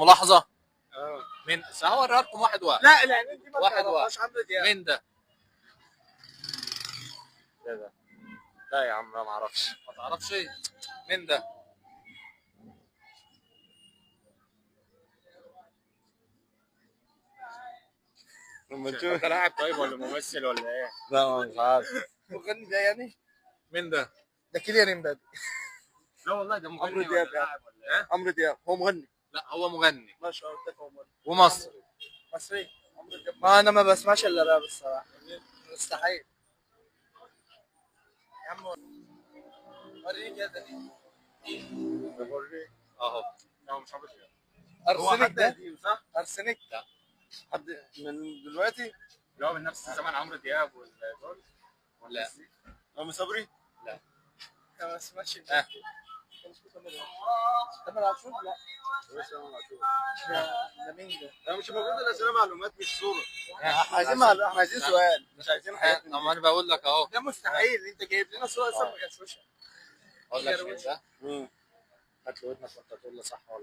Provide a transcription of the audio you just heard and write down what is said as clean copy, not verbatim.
ملاحظه. اه مين هو الرقم؟ واحد واحد. لا العينين دي ما واحد تعرفهاش عمرو دياب. مين ده؟ ده لا يا عم ما اعرفش. ما تعرفش مين ده؟ لما تشوف ده لاعب طيب ولا ممثل ولا ايه؟ لا مش عارف. مغني ده يعني؟ مين ده؟ ده كيليان امبابي. لا والله ده عمرو مغني دياب ولا لاعب ولا ايه؟ عمرو دياب هو مغني. لا هو مغني ما شاء الله هو مغني ومصري. مصري. عمرو دياب ما انا ما بسمعش الا راب الصراحه. مستحيل يا عم. وريني كده وريني اهو. هو مش عمرو دياب. هو ارسنك حد ده قديم صح؟ ارسنك. لا. حد من دلوقتي اللي هو من نفس زمان عمرو دياب والدول ولا رامي صبري. لا. انا ما سمعتش اه. تامر عاشور. لا بس انا معشوق. ده مين ده؟ انا مش المفروض الاسئله معلومات مش صوره. عايزين سؤال مش عايزين حاجات. اما انا بقول لك اهو. ده مستحيل انت جايب لنا سؤال اصلا ما جاتش. اقول لك مين ده؟ هات لي ودنك وانت تقول لي صح ولا